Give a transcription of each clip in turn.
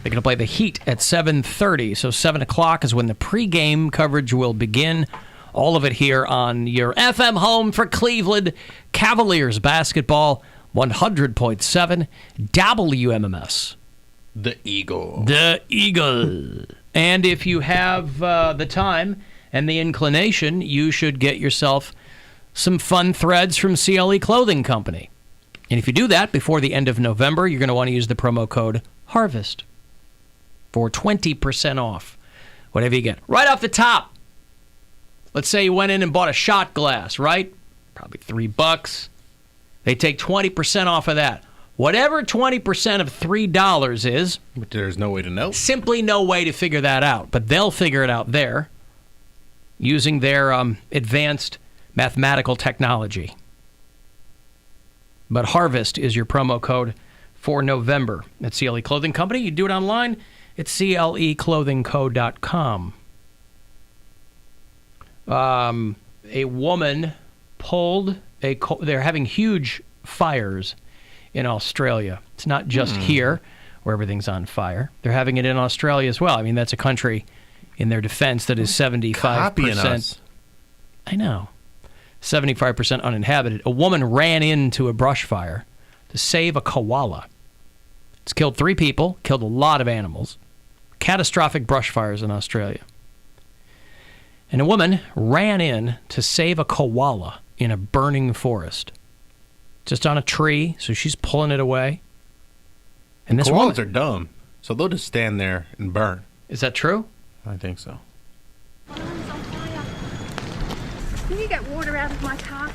They're going to play the Heat at 7:30, so 7 o'clock is when the pregame coverage will begin. All of it here on your FM home for Cleveland Cavaliers basketball, 100.7 WMMS. The Eagle. The Eagle. And if you have the time and the inclination, you should get yourself some fun threads from CLE Clothing Company. And if you do that before the end of November, you're going to want to use the promo code HARVEST for 20% off whatever you get. Right off the top, let's say you went in and bought a shot glass, right? Probably $3. They take 20% off of that. Whatever 20% of $3 is, But there's no way to know. simply no way to figure that out. But they'll figure it out there using their advanced mathematical technology. But Harvest is your promo code for November at CLE Clothing Company. You do it online at cleclothingco.com. A woman pulled they're having huge fires in Australia. It's not just here where everything's on fire. They're having it in Australia as well. I mean, that's a country in their defense that is 75%. Copying us. I know. 75% uninhabited. A woman ran into a brush fire to save a koala. It's killed 3 people, killed a lot of animals. Catastrophic brush fires in Australia. And a woman ran in to save a koala in a burning forest. Just on a tree, so she's pulling it away. And this Koalas woman, are dumb, so they'll just stand there and burn. is that true? I think so. Can you get water out of my car?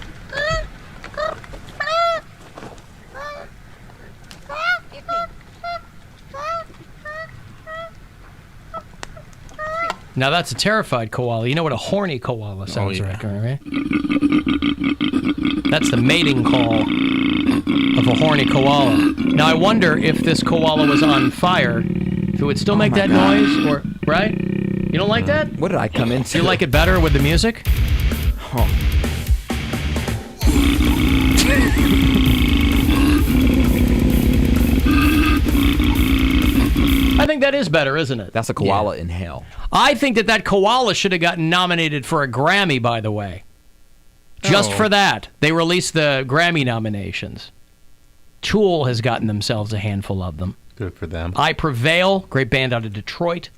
Now that's a terrified koala. You know what a horny koala sounds yeah. like, right? That's the mating call of a horny koala. Now I wonder if this koala was on fire, if it would still make that noise, or right? You don't like that? What did I come into? You like it better with the music? Oh. I think that is better, isn't it? That's a koala in hell. I think that koala should have gotten nominated for a Grammy, by the way. Just for that. They released the Grammy nominations. Tool has gotten themselves a handful of them. Good for them. I Prevail, great band out of Detroit.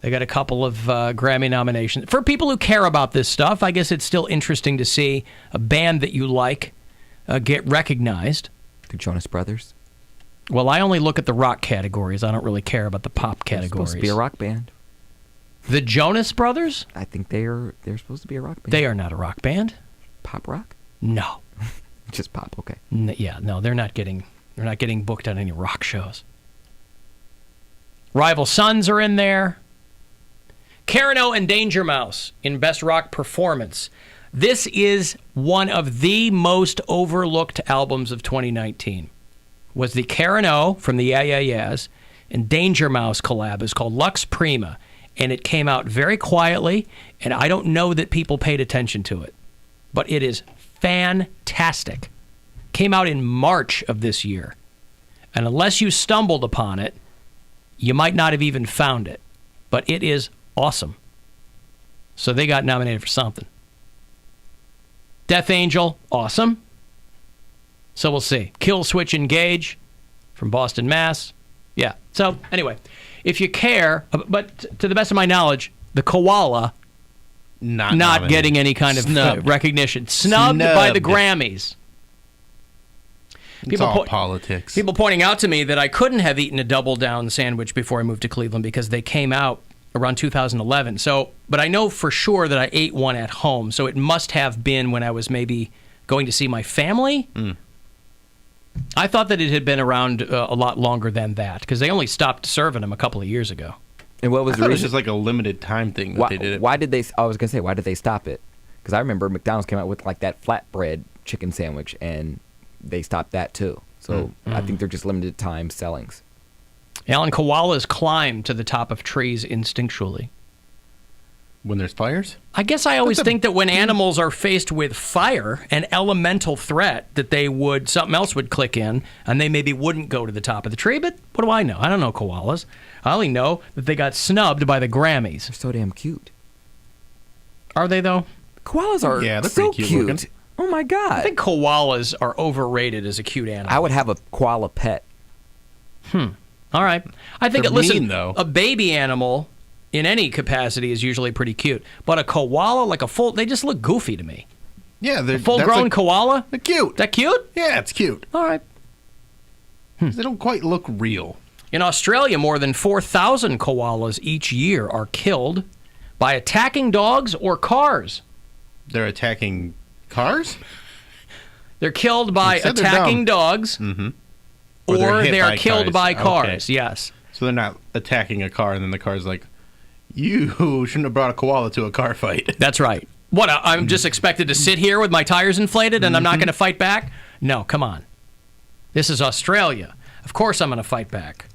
They got a couple of Grammy nominations. For people who care about this stuff, I guess it's still interesting to see a band that you like get recognized. The Jonas Brothers. Well, I only look at the rock categories. I don't really care about the pop They're categories. supposed to be a rock band. The Jonas Brothers? I think they're supposed to be a rock band. They are not a rock band. Pop rock? No. Just pop, okay. No, they're not getting booked on any rock shows. Rival Sons are in there. Karen O and Danger Mouse in Best Rock Performance. This is one of the most overlooked albums of 2019. Was the Karen O from the Yeah Yeah Yeahs and Danger Mouse collab. Is called Lux Prima, and it came out very quietly, and I don't know that people paid attention to it, but it is fantastic. Came out in March of this year, and unless you stumbled upon it, you might not have even found it, but it is awesome. So they got nominated for something. Death Angel, awesome. So we'll see. Kill Switch Engage from Boston, Mass. Yeah. So anyway, if you care, but to the best of my knowledge, the koala not getting any kind of recognition. Snubbed by the Grammys. It's all politics. People pointing out to me that I couldn't have eaten a Double Down sandwich before I moved to Cleveland because they came out around 2011. But I know for sure that I ate one at home, so it must have been when I was maybe going to see my family. I thought that it had been around a lot longer than that because they only stopped serving them a couple of years ago. And what was the It was reason? just like a limited time thing that they did it. Why did they? I was gonna say, why did they stop it? Because I remember McDonald's came out with like that flatbread chicken sandwich, and they stopped that too. So I think they're just limited time sellings. Alan, koalas climb to the top of trees instinctually. When there's fires? I guess I always think that when animals are faced with fire, an elemental threat, that something else would click in, and they maybe wouldn't go to the top of the tree. But what do I know? I don't know koalas. I only know that they got snubbed by the Grammys. They're so damn cute. Are they, though? Koalas are they're so pretty cute looking. Oh, my God. I think koalas are overrated as a cute animal. I would have a koala pet. All right. I think, They're mean, though. A baby animal in any capacity is usually pretty cute. But a koala, they just look goofy to me. Yeah, they're Full-grown koala? They're cute. That cute? Yeah, it's cute. All right. 'Cause they don't quite look real. In Australia, more than 4,000 koalas each year are killed by attacking dogs or cars. They're attacking cars? They're killed by Instead they're attacking dogs, Or they're or hit they are by killed cars. by Okay. cars. Yes. So they're not attacking a car, and then the car's like, you shouldn't have brought a koala to a car fight. That's right. What, I'm just expected to sit here with my tires inflated and I'm not going to fight back? No, come on. This is Australia. Of course I'm going to fight back.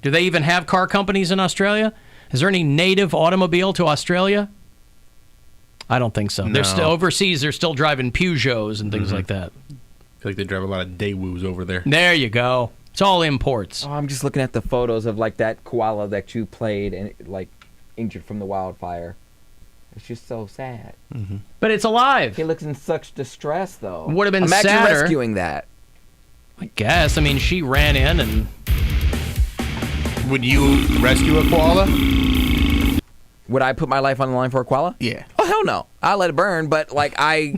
Do they even have car companies in Australia? Is there any native automobile to Australia? I don't think so. No. They're still overseas. They're still driving Peugeots and things like that. I feel like they drive a lot of Daewoos over there. There you go. It's all imports. Oh, I'm just looking at the photos of like that koala that you played and like injured from the wildfire. It's just so sad. But it's alive. He looks in such distress, though. Would have been Imagine sadder. rescuing that. I guess. I mean, she ran in and... Would you rescue a koala? Would I put my life on the line for a koala? Yeah. Oh, hell no. I'll let it burn, but like I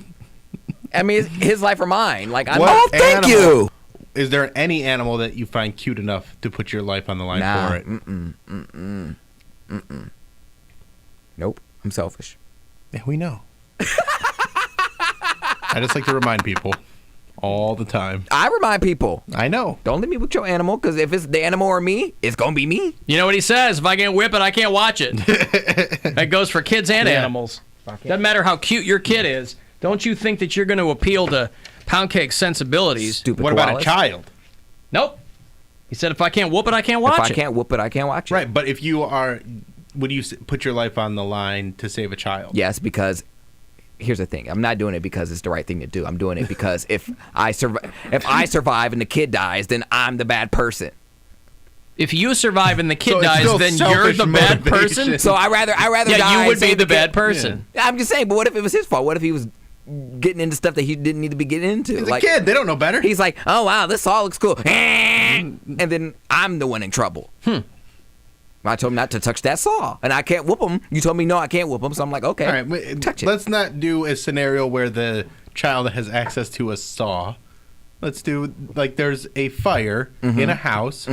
mean, it's his life or mine. Like, I'm, What oh, thank animal- you. Is there any animal that you find cute enough to put your life on the line Nah. for it? Nope. I'm selfish. Yeah, we know. I just like to remind people all the time. I remind people, I know. don't leave me with your animal, because if it's the animal or me, it's going to be me. You know what he says? If I can't whip it, I can't watch it. That goes for kids and Yeah. animals. Doesn't matter how cute your kid is. Don't you think that you're going to appeal to Poundcake's sensibilities? Stupid What about koalas. a child? Nope. He said if I can't whoop it, I can't watch If it. I can't whoop it, I can't watch it. Right, but if you are, would you put your life on the line to save a child? Yes, because here's the thing. I'm not doing it because it's the right thing to do. I'm doing it because if I survive and the kid dies, then I'm the bad person. If you survive and the kid So it's dies, still then you're selfish the bad motivation. person. So I rather Yeah, die. you would and be save the kid. bad person. I'm just saying, but what if it was his fault? What if he was getting into stuff that he didn't need to be getting into? He's a kid. They don't know better. He's like, oh wow, this saw looks cool, and then I'm the one in trouble. I told him not to touch that saw, and I can't whoop him. You told me no, I can't whoop him, so I'm like, okay, All right, touch it. let's not do a scenario where the child has access to a saw. Let's do, like, there's a fire in a house,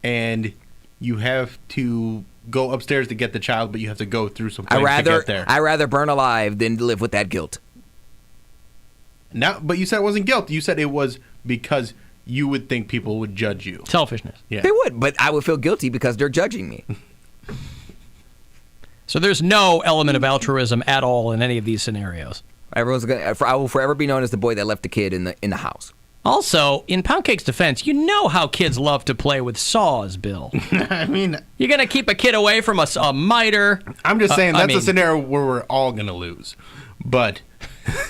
and you have to go upstairs to get the child, but you have to go through some things to get there. I rather burn alive than live with that guilt. Now, but you said it wasn't guilt. You said it was because you would think people would judge you. Selfishness. Yeah. They would, but I would feel guilty because they're judging me. So there's no element of altruism at all in any of these scenarios. I will forever be known as the boy that left the kid in the house. Also, in Poundcake's defense, you know how kids love to play with saws, Bill. I mean, You're going to keep a kid away from a miter, I'm just saying that's I mean- a scenario where we're all going to lose. But,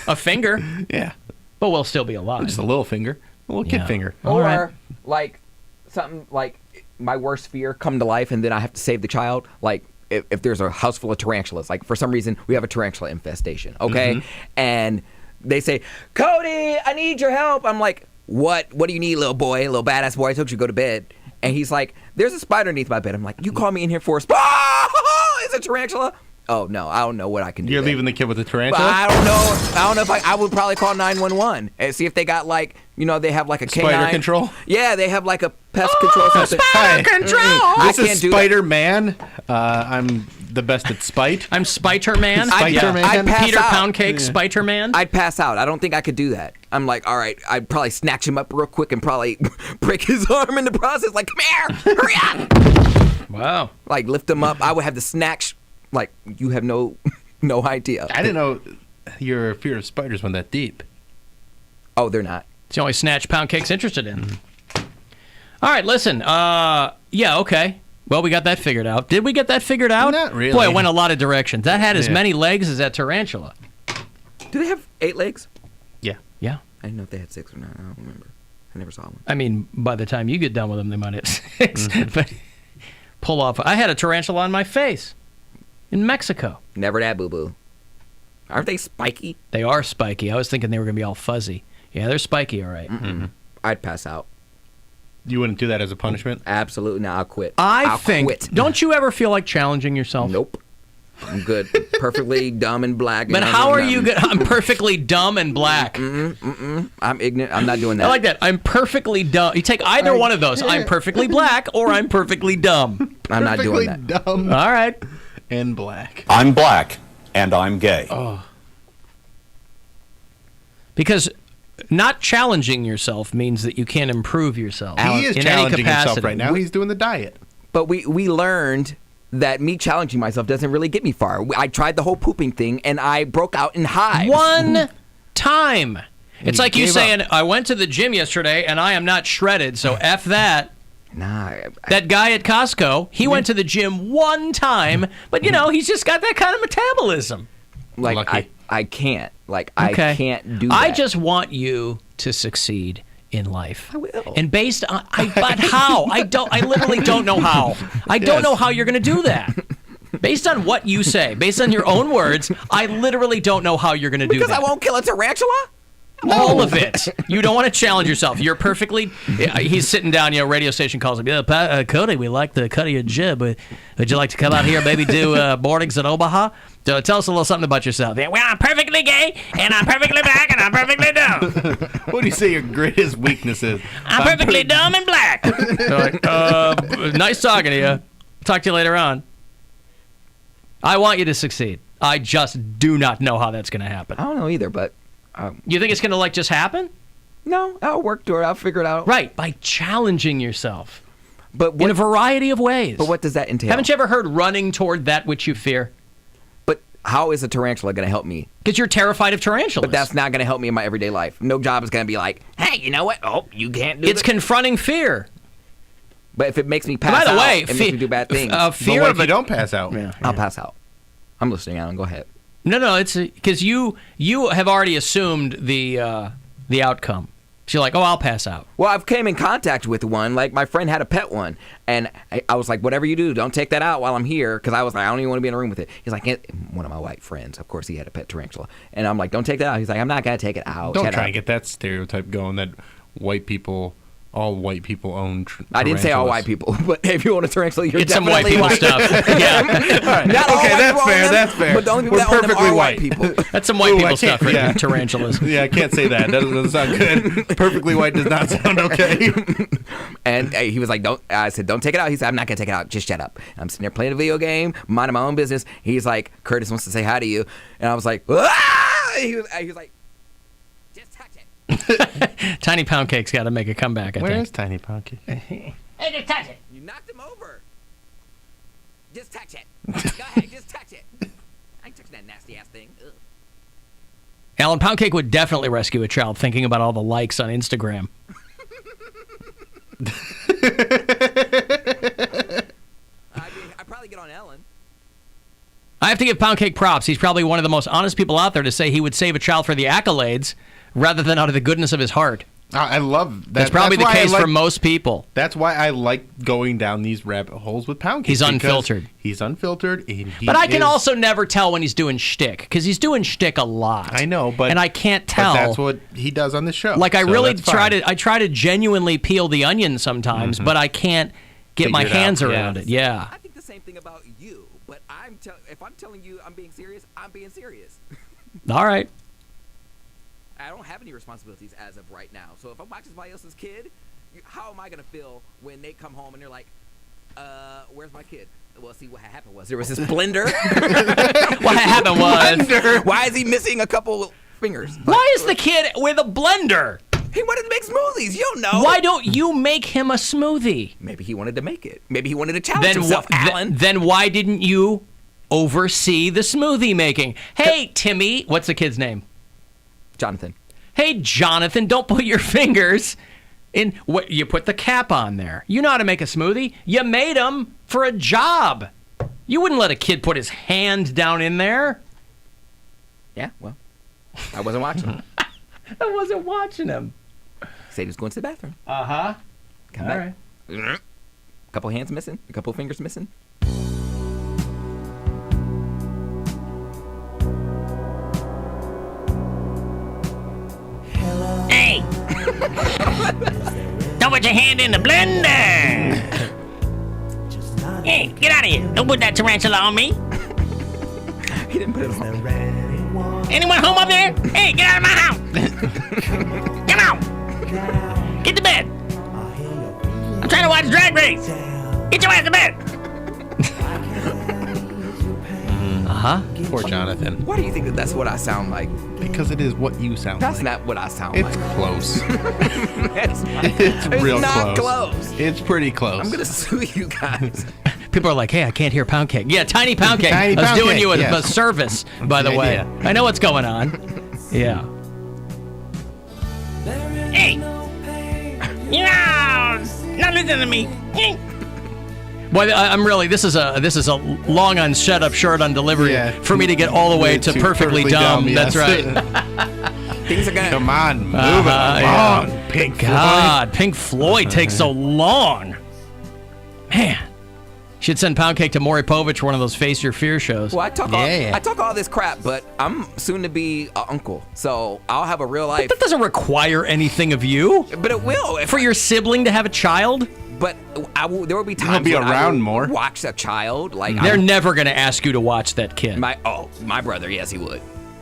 a finger, yeah, but we'll still be alive. just a little finger, a little kid Yeah. finger. All Or right. like something like my worst fear come to life, and then I have to save the child. Like if there's a house full of tarantulas, like for some reason we have a tarantula infestation, okay, and they say, Cody, I need your help. I'm like, what? What do you need, little boy, little badass boy? I told you to go to bed. And he's like, there's a spider underneath my bed. I'm like, you call me in here for a spider? It's a tarantula? Oh no, I don't know what I can do. You're there. leaving the kid with a But tarantula? I don't know if I would probably call 911 and see if they got like, they have like a Spider canine control? Yeah, they have like a pest control something. Hi. control! This I is can't do that. Spider-Man. I'm the best at spite. I'm Spiter Man. Spider-Man. I'd pass Peter out. Poundcake, Spiter Man. I'd pass out. I don't think I could do that. I'm like, all right, I'd probably snatch him up real quick and probably break his arm in the process. Like, come here, hurry up. Wow. Like, lift him up. I would have to snatch. Like, you have no idea. I didn't know your fear of spiders went that deep. Oh, they're not. It's the only snatch Poundcake's interested in. All right, listen. Yeah, okay. Well, we got that figured out. Did we get that figured out? Not really. Boy, it went a lot of directions. That had as Yeah. many legs as that tarantula. Do they have 8 legs? Yeah. Yeah. I didn't know if they had 6 or not. I don't remember. I never saw one. I mean, by the time you get done with them, they might have 6. But pull off. I had a tarantula on my face in Mexico. Never that, boo-boo. Aren't they spiky? They are spiky. I was thinking they were going to be all fuzzy. Yeah, they're spiky, all right. I'd pass out. You wouldn't do that as a punishment? Absolutely not. I'll quit. I I'll think. quit. Don't you ever feel like challenging yourself? Nope. I'm good. Perfectly dumb and black. But how are you good? I'm perfectly dumb and black. I'm ignorant. I'm not doing that. I like that. I'm perfectly dumb. You take either one of those. I'm perfectly black or I'm perfectly dumb. I'm not doing Perfectly that. dumb All right. and black. I'm black and I'm gay. Because not challenging yourself means that you can't improve yourself. He is in any challenging himself capacity. right now. He's doing the diet. But we learned that me challenging myself doesn't really get me far. I tried the whole pooping thing, and I broke out in hives. One time. It's You like you gave saying, up. I went to the gym yesterday and I am not shredded, so F that. Nah. That guy at Costco, he went to the gym one time, but he's just got that kind of metabolism. Like Lucky. I can't. Like Okay. I can't do that. I just want you to succeed in life. I will. And based on but how? I literally don't know how. I don't know how you're going to do that. Based on what you say, based on your own words, I literally don't know how you're going to do because that. I won't kill a tarantula. All of it. You don't want to challenge yourself. You're perfectly. He's sitting down. Radio station calls him. Yeah, Cody, we like the cut of your jib. Would you like to come out here, maybe do mornings at Omaha? Tell us a little something about yourself. Yeah, well, I'm perfectly gay, and I'm perfectly black, and I'm perfectly dumb. What do you say your greatest weakness is? I'm perfectly dumb and black. They're like, nice talking to you. Talk to you later on. I want you to succeed. I just do not know how that's going to happen. I don't know either, but You think it's going to just happen? no, I'll work through it. I'll figure it out. Right, by challenging yourself But in a what? variety of ways. But what does that entail? Haven't you ever heard running toward that which you fear? But how is a tarantula going to help me? Because you're terrified of tarantulas. But that's not going to help me in my everyday life. No job is going to be like, hey, you know what? Oh, you can't do It's it. confronting fear. But if it makes me pass By the out, way, it makes me do bad things. But fear what of if you it. don't pass out? I'll pass out. I'm listening, Alan. Go ahead. No, it's because you have already assumed the outcome. So you're like, oh, I'll pass out. Well, I've came in contact with one. Like, my friend had a pet one. And I was like, whatever you do, don't take that out while I'm here. Because I was like, I don't even want to be in a room with it. He's like, one of my white friends. Of course, he had a pet tarantula. And I'm like, don't take that out. He's like, I'm not going to take it out. Don't Shut try up. and get that stereotype going that all white people own I didn't say all tarantulas. white people. But if you own a tarantula, you're It's some white definitely people stuff. Yeah, Not all Okay, white that's people own fair, them, that's fair. But the only people We're that own them perfectly are white. people. that's some white Ooh, I people stuff. can't- Right? yeah. Tarantulas. Yeah, I can't say that. That doesn't sound good. Perfectly white does not sound okay. And he was like, "Don't." I said, "Don't take it out." He said, "I'm not gonna take it out. Just shut up." I'm sitting there playing a video game, minding my own business. He's like, "Curtis wants to say hi to you," and I was like, "Ah!" He was like, "Just touch it." Tiny Poundcake's got to make a comeback, I Where think. is Tiny Poundcake? Hey, just touch it. You knocked him over. Just touch it. Go ahead, just touch it. I ain't touching that nasty ass thing. Ugh. Alan Poundcake would definitely rescue a child thinking about all the likes on Instagram. I'd probably get on Ellen. I have to give Poundcake props. He's probably one of the most honest people out there to say he would save a child for the accolades rather than out of the goodness of his heart. I love that. That's probably the why I case like- for most people. That's why I like going down these rabbit holes with Poundcake. He's because unfiltered. He's unfiltered. And he But I can is- also never tell when he's doing shtick because he's doing shtick a lot. I know, but and I can't tell. But that's what he does on the show. Like I so really that's fine. I try to genuinely peel the onion sometimes, but I can't get my Figure it hands out, around yeah. it. Yeah. I think the same thing about you, but if I'm telling you I'm being serious, I'm being serious. All right. I don't have any responsibilities as of right now. So if I'm watching somebody else's kid, how am I going to feel when they come home and they're like, where's my kid? Well, see, what happened was there was this blender. What happened was Why is he missing a couple fingers? why is the kid with a blender? He wanted to make smoothies. You don't know. Why don't you make him a smoothie? Maybe he wanted to make it. Maybe he wanted to challenge Then himself, wh- Alan. then why didn't you oversee the smoothie making? Hey, Timmy, what's the kid's name? Jonathan. Hey, Jonathan, don't put your fingers in what you put the cap on there. You know how to make a smoothie. You made them for a job. You wouldn't let a kid put his hand down in there. Yeah, well, I wasn't watching him. I wasn't watching him. Said he was going to the bathroom. Uh-huh. Come All back. right. A couple hands missing. A couple fingers missing. Hey! Don't put your hand in the blender! Hey, get out of here! Don't put that tarantula on me! He didn't put it on. Anyone home up there? Hey, get out of my house! Come on! Get to bed! I'm trying to watch Drag Race! Get your ass to bed! Uh-huh. Poor Jonathan. Why do you think that that's what I sound like? Because it is what you sound That's like. not what I sound It's like. close. It's It's real not close. close. It's pretty close. I'm gonna sue you guys. People are like, hey, I can't hear Poundcake. Yeah, Tiny Poundcake. Tiny I was doing Poundcake, you a yes. service, by the the way. idea. I know what's going on. Yeah. Hey! No! Not listen to me! Well, I'm really. This is a long on setup, short on delivery Yeah. for me to get all the way to perfectly dumb. That's right. Things are gonna. Come on, move it yeah. along, Pink God, Pink Floyd takes so long. Man, should send Poundcake to Maury Povich for one of those Face Your Fear shows. Well, I talk Yeah. all this crap, but I'm soon to be an uncle, so I'll have a real life. That doesn't require anything of you. But it will. For your sibling to have a child, But there will be times be when I around will more. watch a child like they're never going to ask you to watch that kid. my brother. Yes, he would.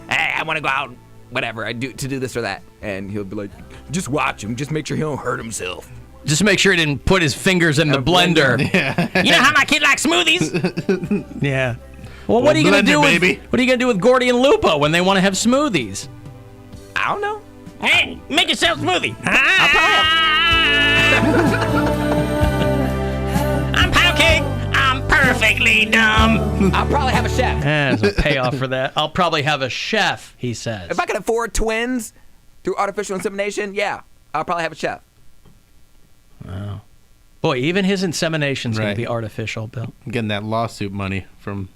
Hey, I want to go out. Whatever I do to do this or that, and he'll be like, just watch him. Just make sure he don't hurt himself. Just make sure he didn't put his fingers in the blender. You know how my kid likes smoothies? Yeah. Well, what are you going to blender, do with baby. what are you going to do with Gordy and Lupo when they want to have smoothies? I don't know. Hey, make yourself a smoothie. I'm Poundcake. I'm perfectly dumb. I'll probably have a chef. There's a payoff for that. I'll probably have a chef, he says. If I can afford twins through artificial insemination, yeah, I'll probably have a chef. Boy, even his insemination's going Right. to be artificial, Bill. I'm getting that lawsuit money from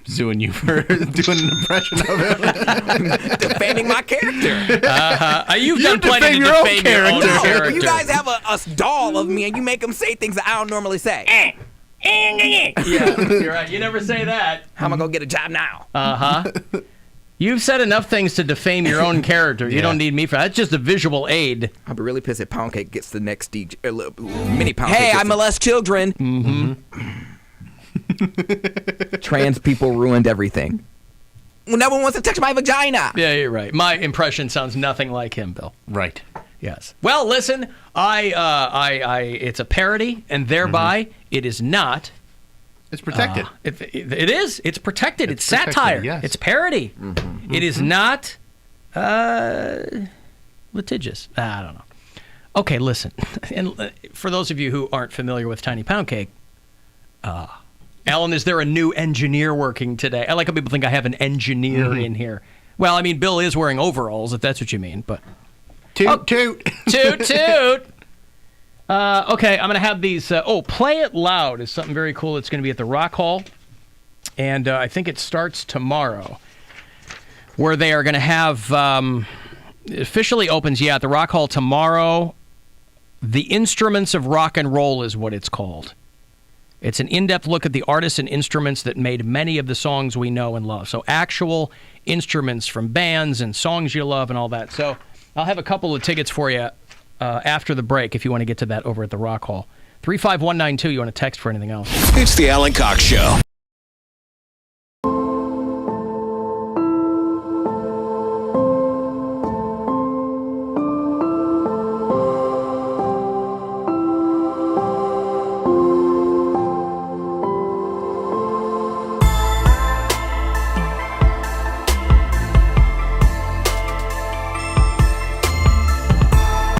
suing you for doing an impression of it. Defending my character. You've done plenty to defend your own defame your own character. character. You guys have a doll of me, and you make them say things that I don't normally say. Yeah, you're right. You never say that. How am I gonna get a job now? You've said enough things to defame your own character. You Yeah. don't need me for that. That's just a visual aid. I'll be really pissed if Poundcake gets the next DJ. Mini Poundcake. Hey, gets I molest children. Trans people ruined everything. Well, no one wants to touch my vagina. Yeah, you're right. My impression sounds nothing like him, Bill. Right. Yes. Well, listen, it's a parody, and thereby it is not. It's protected. It is. It's protected. It's protected, satire. yes. It's parody. It is not litigious. I don't know. Okay, listen. And for those of you who aren't familiar with Tiny Poundcake, Alan, is there a new engineer working today? I like how people think I have an engineer in here. Well, I mean, Bill is wearing overalls, if that's what you mean, but... Toot, toot. Toot, toot. Okay, I'm going to have these... Play It Loud is something very cool. It's going to be at the Rock Hall, and I think it starts tomorrow, where they are going to have... it officially opens, at the Rock Hall tomorrow. The Instruments of Rock and Roll is what it's called. It's an in-depth look at the artists and instruments that made many of the songs we know and love. So actual instruments from bands and songs you love and all that. So I'll have a couple of tickets for you after the break if you want to get to that over at the Rock Hall. 35192, you want to text for anything else. It's the Alan Cox Show.